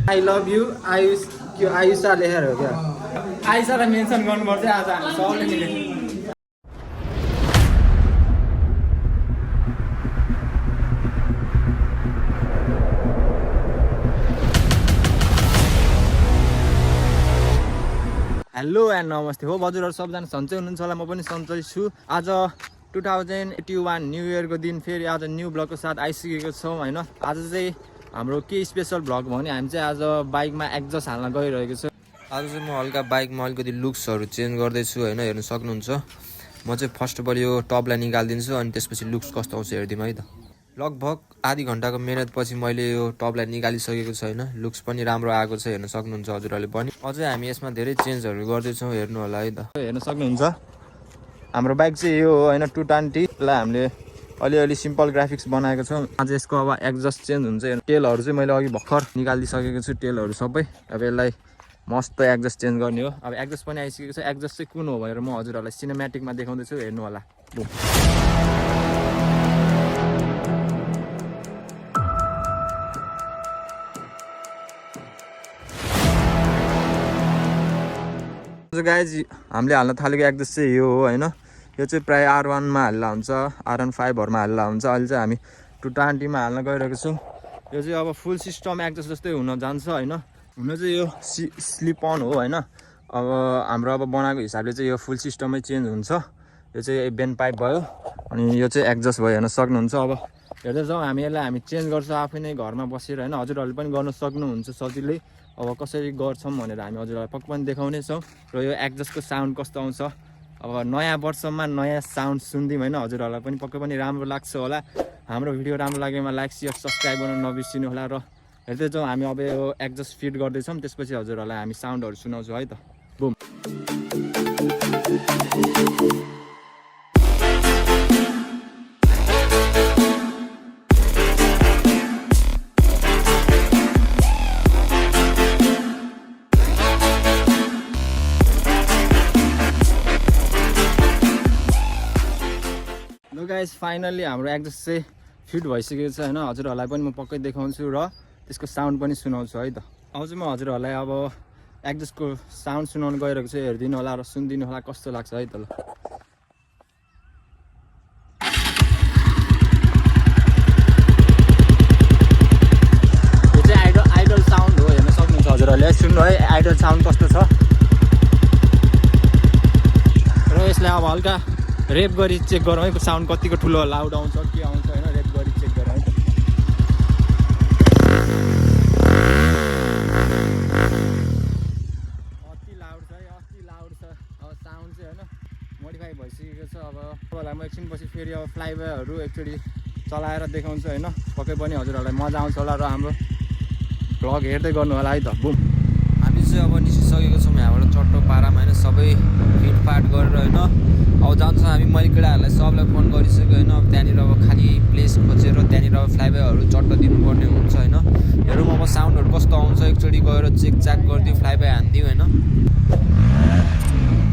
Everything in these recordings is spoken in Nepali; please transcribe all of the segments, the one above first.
आई लभ यु आयुष त्यो आयुषा लेखेर हो क्या आयुषालाई मेन्सन गर्नुपर्छ आज हामी सबले मिलेर हेलो एन्ड नमस्ते हो हजुरहरु सबजना सन्चै हुनुहुन्छ होला म पनि सन्चै छु आज 2081 न्यू इयरको दिन फेरि आज न्यू ब्लगको साथ आइसकेको छौँ हैन आज चाहिँ हाम्रो के स्पेशल ब्लग भने हामी चाहिँ आज बाइकमा एक्जस्ट हाल्न गइरहेको छु आज चाहिँ म हल्का बाइकमा अलिकति लुक्सहरु चेन्ज गर्दै छु हैन हेर्न सक्नुहुन्छ म चाहिँ फर्स्ट अफ अल यो टपलाई निकाल्दिन्छु अनि त्यसपछि लुक्स कस्तो आउँछ हेर्दिम है त लगभग आधी घण्टाको मेहनतपछि मैले यो टपलाई निकालिसकेको छु हैन लुक्स पनि राम्रो आएको छ हेर्न सक्नुहुन्छ हजुरहरुले पनि अझै हामी यसमा धेरै चेन्जहरु गर्दै छौं हेर्नु होला है त हेर्न सक्नुहुन्छ हाम्रो बाइक चाहिँ यो हो हैन 220 लाई हामीले अलिअलि सिम्पल ग्राफिक्स बनाएको छौं आज यसको अब एक्जस्ट चेन्ज हुन्छ टेलहरु चाहिँ मैले अघि भर्खर निकालिसकेको छु टेलहरु सबै अब यसलाई मस्त एक्जस्ट चेन्ज गर्ने हो अब एक्जस्ट पनि आइसकेको छ एक्जस्ट चाहिँ कुन हो भनेर म हजुरहरुलाई सिनेम्याटिकमा देखाउँदै छु हेर्नु होला गाइज हामीले हाल्न थालेको एक्जस्ट चाहिँ यो हो हैन यो चाहिँ प्राय R1 मा हाल्ला हुन्छ R1 5 मा हाल्ला हुन्छ अहिले चाहिँ हामी 220 मा हाल्न गइरहेको छौं यो चाहिँ अब फुल सिस्टम एक्जस्ट जस्तै हुन जान्छ हैन हुन चाहिँ यो स्लिप अन हो हैन अब हाम्रो अब बनाएको हिसाबले चाहिँ यो फुल सिस्टमै चेन्ज हुन्छ यो चाहिँ बेन पाइप भयो अनि यो चाहिँ एक्जस्ट भयो हेर्न सक्नुहुन्छ अब हेर्दै जाउँ हामी यसलाई हामी चेन्ज गर्छौं आफै नै घरमा बसेर हैन हजुरहरुले पनि गर्न सक्नुहुन्छ सजिलै अब कसरी गर्छौं भनेर हामी हजुरहरुलाई पक्कै पनि देखाउने छौं र यो एक्जस्टको साउन्ड कस्तो आउँछ अब नयाँ वर्षमा नयाँ साउन्ड सुन्दिम हैन हजुरहरुलाई पनि पक्कै पनि राम्रो लाग्छ होला हाम्रो भिडियो राम्रो लागेमा लाइक शेयर सब्स्क्राइब गर्न नबिर्सिनु होला र हेर्दै जाउँ हामी अब यो एक्जस्ट फिट गर्दै छौं त्यसपछि हजुरहरुलाई हामी साउन्डहरु सुनाउँछौं है त बुम गाइस फाइनली हाम्रो एक्जस्ट चाहिँ फिट भइसकेको छ हैन हजुरहरुलाई पनि म पक्कै देखाउँछु र त्यसको साउन्ड पनि सुनाउँछु है त अब चाहिँ म हजुरहरुलाई अब एक्जस्टको साउन्ड सुनाउन गइरहेको छु हेर्दिनु होला र सुन्दिनु होला कस्तो लाग्छ है त ल यो चाहिँ आइडल साउन्ड हो हेर्न सक्नुहुन्छ हजुरहरुले सुन्नु है आइडल साउन्ड कस्तो छ र यसलाई अब हल्का रेप गरी चेक गरौँ है साउन्ड कतिको ठुलो लाउड आउँछ के आउँछ हैन रेप गरी चेक गरौँ है अति लाउड छ है अति लाउड छ अब साउन्ड चाहिँ हैन मोडिफाई भइसकेको छ अब तपाईँलाई म एकछिनपछि फेरि अब फ्लाइवेहरू एकचोटि चलाएर देखाउँछु हैन पक्कै पनि हजुरहरुलाई मजा आउँछ होला र हाम्रो भ्लग हेर्दै गर्नु होला है त बुम हामी चाहिँ अब निस्किसकेको छौँ यहाँबाट चट्टो पारामा हैन सबै फिटफाट गरेर हैन अब जान्छ हामी मैले केटाहरूलाई सबलाई फोन गरिसक्यो हैन अब त्यहाँनिर अब खाली प्लेस खोजेर त्यहाँनिर अब फ्लाइवे चट्ट दिनुपर्ने हुन्छ हैन हेरौँ अब साउन्डहरू कस्तो आउँछ एकचोटि गएर चेक चाक गरिदिउँ फ्लाइवे हान्दिउँ हैन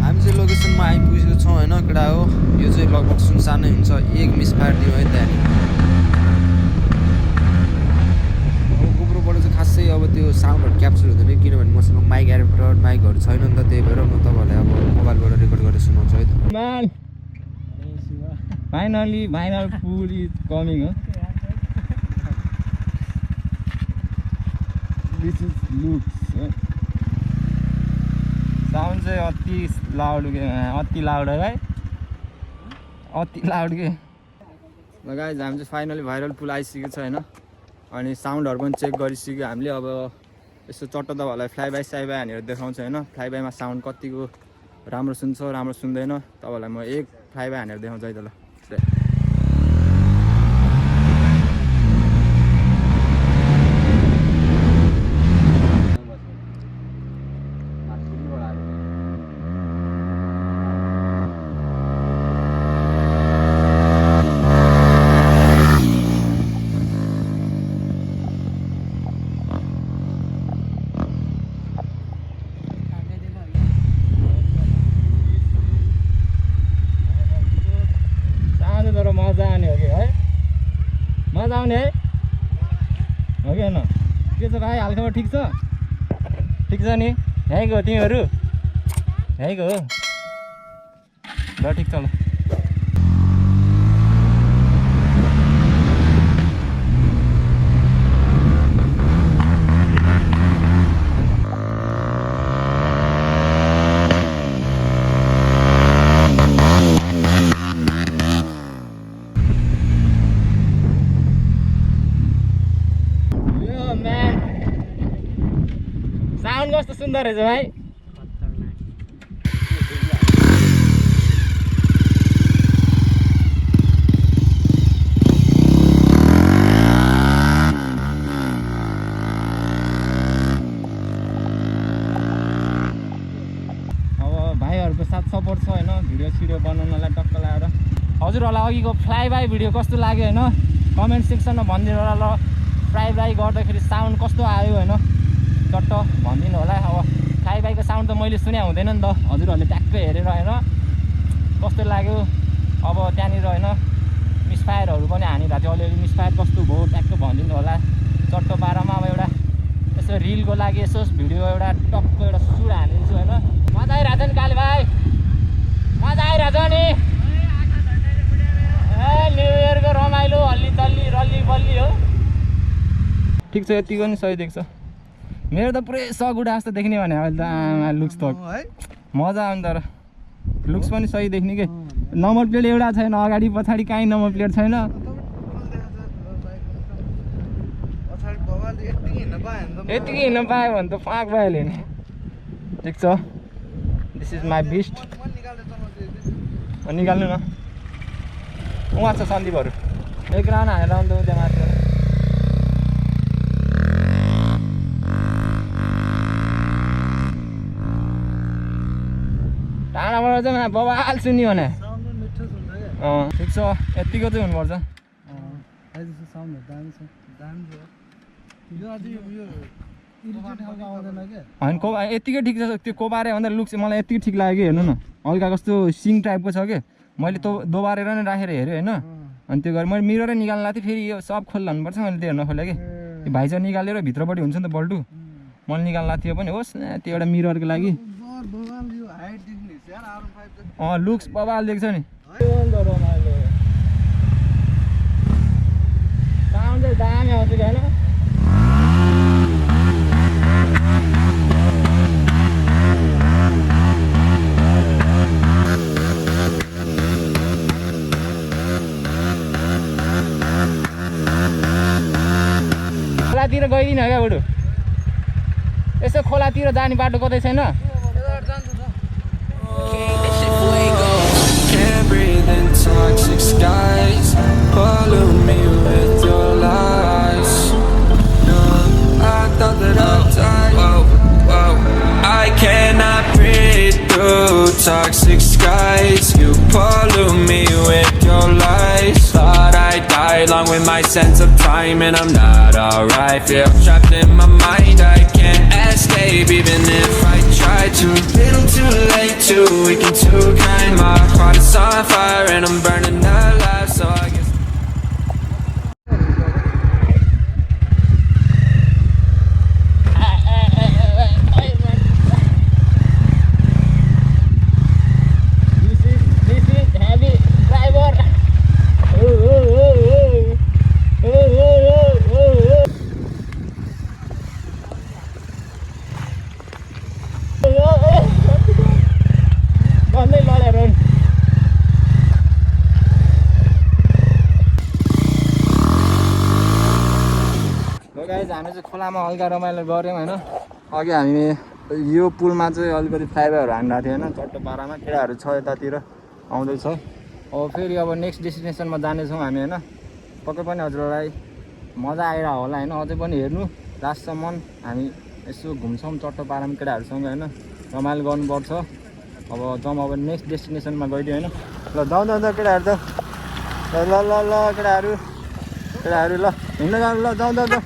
हामी चाहिँ लोकेसनमा आइपुगेको छौँ हैन केटा हो यो चाहिँ लगभग सुनसानै हुन्छ एक मिस पारिदिउँ है त्यहाँनिर अब गोप्रोबाट चाहिँ खासै अब त्यो साउन्डहरू क्याप्चर हुँदैन किनभने मसँग माइक एडाप्टर माइकहरू छैन नि त त्यही भएर म तपाईँहरूलाई अब मोबाइलबाट रेकर्ड गरेर सुनाउँछु है त finally final full is coming हो दिस इज लुक्स साउन्ड चाहिँ अति लाउड है भाइ अति लाउड के ल गाइज हामी चाहिँ फाइनली भाइरल पुल आइसकेको छ हैन अनि साउन्डहरु पनि चेक गरिसक्यो हामीले अब यसो चट्ट तपाईँहरूलाई फ्लाइबाई साइबाई हानेर देखाउँछ हैन फ्लाइबाईमा साउन्ड कतिको राम्रो सुन्छ राम्रो सुन्दैन तपाईँहरूलाई म एक फ्लाइबाई हानेर देखाउँछु है त ल मजा आउने हो कि है मजा आउने है हो कि होइन के छ भाइ हालखबर ठिक छ ठिक छ नि यहीँको हो तिमीहरू यहीँको हो ल ठिक छ ल साउन्ड कस्तो सुन्दर रहेछ भाइ अब भाइहरूको साथ सपोर्ट छ होइन भिडियो सिडियो बनाउनलाई टक्क लगाएर हजुरहरूलाई अघिको फ्लाइ बाई भिडियो कस्तो लाग्यो होइन कमेन्ट सेक्सनमा भनिदिनु होला ल फ्लाइ बाई गर्दाखेरि साउन्ड कस्तो आयो होइन चट्ट भनिदिनु होला अब फ्लाइ बाईको साउन्ड त मैले सुने हुँदैन नि त हजुरहरूले ट्याक्कै हेरेर होइन कस्तो लाग्यो अब त्यहाँनिर होइन मिसफायरहरू पनि हानिरहेको थियो अलिअलि मिसफायर कस्तो भयो ट्याक्कै भनिदिनु होला चट्ट पारामा अब एउटा यसो रिलको लागि यसो भिडियो एउटा टक्क एउटा सुट हानिदिन्छु होइन मजा आइरहेछ नि काले भाइ मजा आइरहेछ नि ए न्यु इयरको रमाइलो हल्ली तल्ली रल्ली बल्ली हो ठिक छ यतिको नि सही देख्छ मेरो त पुरै सगुडा जस्तो देख्ने भने अहिले त आमा लुक्स त मजा आउँछ तर लुक्स पनि सही देख्ने के नम्बर प्लेट एउटा छैन अगाडि पछाडि कहीँ नम्बर प्लेट छैन यतिकै हिँड्न पायो भने त फाँक भइहाल्यो नि ठिक छ दिस इज माई बिस्ट निकाल्नु न उहाँ छ सन्दीपहरू एक राउन्ड हानेर आउँदा त्यहाँ माथि टाढाबाट चाहिँ बबाल सुन्यो भने ठिक छ यतिको चाहिँ हुनुपर्छ होइन को यतिकै ठिक छ त्यो कोबारे भन्दा लुक्स मलाई यतिकै ठिक लाग्यो कि हेर्नु न हल्का कस्तो सिङ टाइपको छ कि मैले त दोबारेर नै राखेर हेरेँ होइन अनि त्यो गरेर मैले मिररै निकाल्नु थिएँ फेरि यो सब खोल्नुपर्छ मैले त्यो हेर्न खोलेँ कि भाइ चाहिँ निकालेर भित्रपट्टि हुन्छ नि त बल्टु मैले निकाल्नु थियो पनि होस् न त्यो एउटा मिररको लागि लुक्स बबाल देख्छ नि साउन्ड चाहिँ दामी आउँछ कि होइन खोलातिर गइदिन क्या बुढु यसो खोलातिर जाने बाटो कतै छैन Can't breathe in toxic skies. Pollute me with your lies. No, I thought that I'd die. Whoa, whoa. I cannot breathe through toxic skies. You pollute me with your lies. Thought I'd die along with my sense of time, and I'm not alright. Feel trapped in my mind. I can't escape even if I try to. Little too late, too weak and too kind. My heart is on fire and I'm burning alive. So I guess this is heavy driver. भन्दै लडेर गाइज हामी चाहिँ खोलामा हल्का रमाइलो गऱ्यौँ होइन अघि हामी यो पुलमा चाहिँ अलिकति फ्लाइओभरहरू हान्दा थियो होइन चट्टो पारामा केटाहरू छ यतातिर आउँदैछ अब फेरि अब नेक्स्ट डेस्टिनेसनमा जानेछौँ हामी होइन पक्कै पनि हजुरलाई मजा आइरहेको होला होइन अझै पनि हेर्नु लास्टसम्म हामी यसो घुम्छौँ चट्टो पारामा केटाहरूसँग होइन रमाइलो गर्नुपर्छ अब जाउँ अब नेक्स्ट डेस्टिनेसनमा गइदियो होइन ल जाउँ जाउँ केटाहरू त ल ल ल केटाहरू ल हिँड्न जानु ल जाउँ जाउँ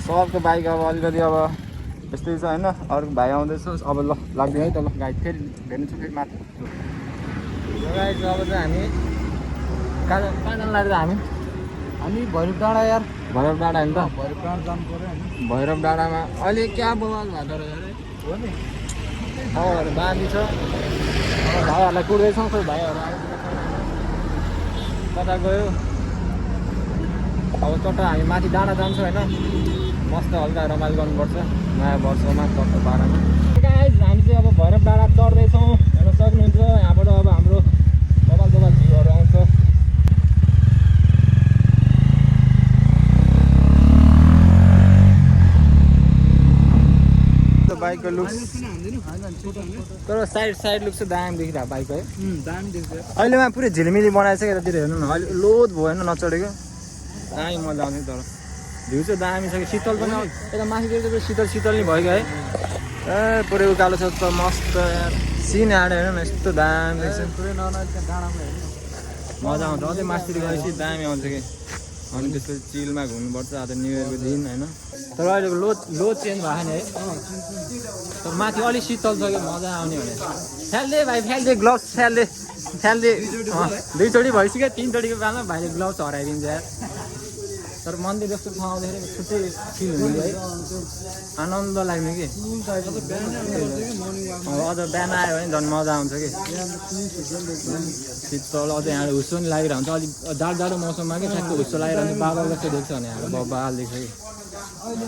सबको बाइक अब अलिकति अब यस्तै छ होइन अरू भाइ आउँदैछ अब ल लाग्दैन है त ल गाडी फेरि भेट्नु छु फेरि माथि गाडी अब चाहिँ हामी कहाँ जानु लाग्यो हामी हामी भैरव डाँडा यार भैरव डाँडा नि त भैरव डाँडा जानु पर्यो हैन भैरव डाँडामा अहिले क्या बवाल भएको रहेछ हो नि ठाउँहरू बाँधी छ भाइहरूलाई कुर्दैछौँ खोइ भाइहरू कता गयो अब चट्ट हामी माथि डाँडा जान्छौँ होइन मस्त हल्का रमाइलो गर्नुपर्छ नयाँ वर्षमा चट्ट 12मा हामी चाहिँ अब भैरव डाँडा चढ्दैछौँ हेर्न सक्नुहुन्छ यहाँबाट अब हाम्रो बबाल भ्यूहरू आउँछ बाइकको लुक्स तर साइड लुक्स चाहिँ दामी देखिरहेको बाइक है दामी देख्छ अहिलेमा पुरै झिलिमिली बनाएछ यतातिर हेर्नु न अहिले लोड भयो होइन नचढेको दामी मजा आउँछ तर भ्यू चाहिँ दामी छ कि शीतल पनि यता माथितिर चाहिँ शीतल नि भयो है ए पुरै उकालो छ त मस्त सिन हाड हेर्नु न यस्तो दामी रहेछ मजा आउँछ अझै माथितिर गएपछि दामी आउँछ कि अनि त्यसपछि चिलमा घुम्नुपर्छ आज न्यु इयरको दिन होइन तर अहिलेको लोड चेन्ज भएको नि है तर माथि अलिक शीतल छ कि मजा आउने भने फ्याल्दे भाइ फ्याल्दे ग्लोभ्स फ्याल्दे दुईचोटि भइसक्यो 3चोटिको बेलामा भाइले ग्लोभ्स हराइदिन्छ यार तर मन्दिर जस्तो ठाउँ आउँदाखेरि छुट्टै फिल हुने है आनन्द लाग्ने कि अझ बिहान आयो भने झन् मजा आउँछ कि शीतल अझै यहाँ हुस्सो नि लागिरहेको हुन्छ अलिक जाडो मौसममा कि ठ्याक्क हुस्सो लागिरहन्छ बादल जस्तो देख्छ भने हाम्रो बबाल देख्छ कि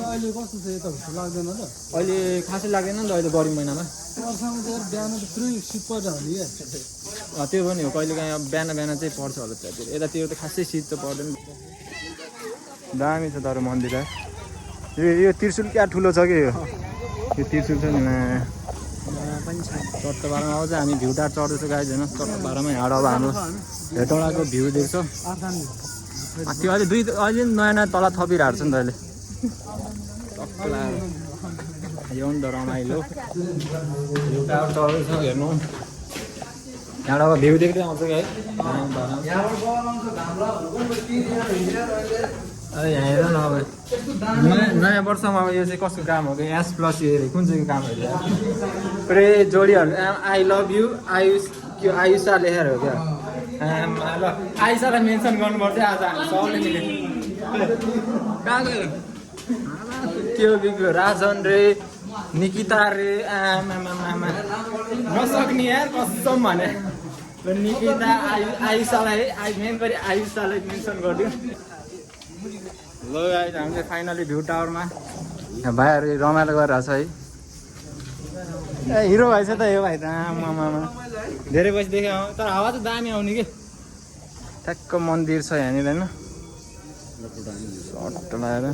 अहिले कस्तो छ यता हुस्सो लाग्दैन त अहिले खासै लाग्दैन नि त अहिले गर्मी महिनामा वर्षमा त यार बिहान त पुरै शीत परिरहेको नि क्या त्यो पनि हो कहिले काहीँ अब बिहान चाहिँ पर्छ होला त्यतातिर यतातिर त खासै शीत त पर्दैन दामी छ तर मन्दिर यो त्रिशुल क्या ठुलो छ कि यो त्रिशुल छ नि चट्टबारमा आउँछ हामी भ्यू टार चढ्दैछौँ गाइज होइन चट्टबारमा यहाँ अब हाम्रो हेटौँडाको भ्यू देख्छ त्यो अहिले नयाँ तल थपिरहेको छ नि त अहिले यो नि त रमाइलो भ्यू टार चढ्दैछ हेर्नु यहाँबाट अब भ्यू देख्दै आउँछ कि है अरे यहाँ हेर न अब नयाँ वर्षमा अब यो चाहिँ कसको काम हो कि एस प्लस कुन चाहिँ कामहरू पुरै जोडीहरू आई लभ यु आयुषा लेखेर हो क्या ल आयुषालाई मेन्सन गर्नुपर्छ आज हामी सबले मिलेर कहाँ गयो त्यो बिग्यो राजन रे निकिता रे आमा नसक्ने यार कसम भने निकिता आयुषालाई मेन गरी आयुषालाई मेन्सन गरिदियो ल गाइस हामी चाहिँ फाइनली भ्यू टावरमा भाइहरू रमाइलो गरिरहेको छ है ए हिरो भाइ छ त यो भाइ त आमामा धेरै पछि देख्यो तर हावा चाहिँ दामी आउने कि ठ्याक्क मन्दिर छ यहाँनिर होइन सट्ट लगाएर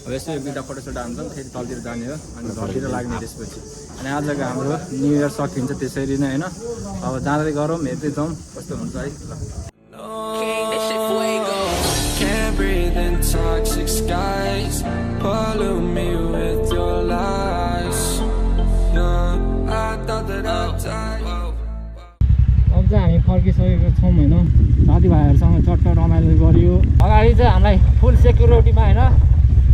अब यसो एक दुईवटा फोटोसोट हान्छ फेरि तलतिर जाने हो अनि घरतिर लाग्ने त्यसपछि अनि आजको हाम्रो न्यु इयर सकिन्छ त्यसरी नै होइन अब जाँदै गरौँ हेर्दै जाउँ कस्तो हुन्छ है Can't breathe in toxic skies. Pollute me with your lies. Yeah, I thought that I'd die. अब चाहिँ हामी फर्किसकेको छौँ होइन साथीभाइहरूसँग चट्ट रमाइलो गऱ्यो अगाडि चाहिँ हामीलाई फुल सेक्युरिटीमा होइन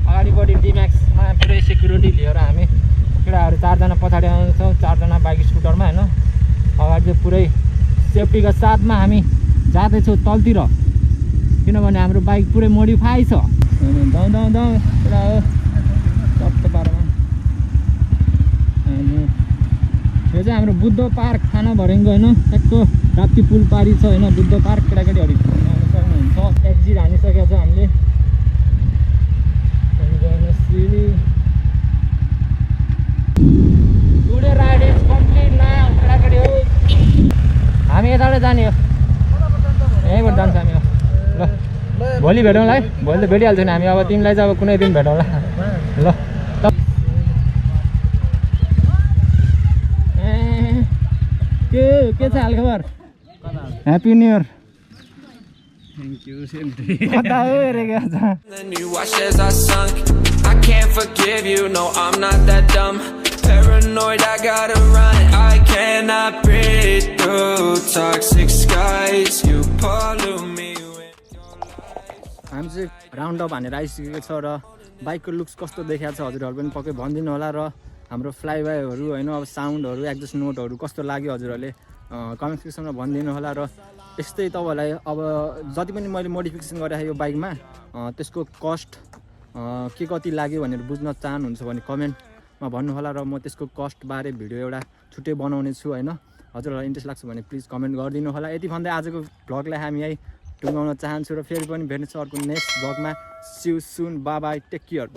अगाडिपट्टि डिम्याक्समा पुरै सेक्युरिटी लिएर हामी केटाहरू 4जना पछाडि आउँछौँ 4जना बाइक स्कुटरमा होइन अगाडि चाहिँ पुरै सेफ्टीको साथमा हामी जाँदैछौँ तलतिर किनभने हाम्रो बाइक पुरै मोडिफाई छ दाउ पुरा चट्ट पारमा यो चाहिँ हाम्रो बुद्ध पार्क थाना भरेङ्गो होइन ट्याक्क राप्ती पुल पारी छ होइन बुद्ध पार्क केटाकेटीहरू सक्नुहुन्छ एक्जिट हानिसकेको छ हामीले today ride is complete now केटाकेटी हो हामी यताबाट जाने हो यहीँबाट जान्छ हामी ल भोलि भेटौँला है भोलि त भेटिहाल्छौँ नि हामी अब तिमीलाई चाहिँ अब कुनै दिन भेटौँला ल के छ हालखबर happy new year thank you same to कता हो हेरेको छ Then you watched as I sunk. I can't forgive you, no, I'm not that dumb. Paranoid, I gotta run. I cannot breathe through toxic skies. You pollute me with your lies. हामी चाहिँ राउन्ड अप हानेर आइसकेको छ र बाइकको लुक्स कस्तो देखाएको छ हजुरहरू पनि पक्कै भनिदिनु होला र हाम्रो फ्लाइबाईहरू होइन अब साउन्डहरू एक्जस्ट नोटहरू कस्तो लाग्यो हजुरहरूले कमेन्ट सेक्सनमा भनिदिनु होला। र यस्तै तपाईँहरूलाई अब जति पनि मैले मोडिफिकेसन गरेँ यो बाइकमा त्यसको कस्ट के कति लाग्यो भनेर बुझ्न चाहनुहुन्छ भने कमेन्टमा भन्नु होला, र म त्यसको कस्टबारे भिडियो एउटा छुट्टै बनाउने छु होइन। हजुरहरूलाई इन्ट्रेस्ट लाग्छ भने प्लिज कमेन्ट गरिदिनु होला। यति भन्दै आजको भ्लगलाई हामी यही टुङ्गाउन चाहन्छु र फेरि पनि भेट्नेछु अर्को नेक्स्ट भ्लगमा। See you soon, bye bye, take care.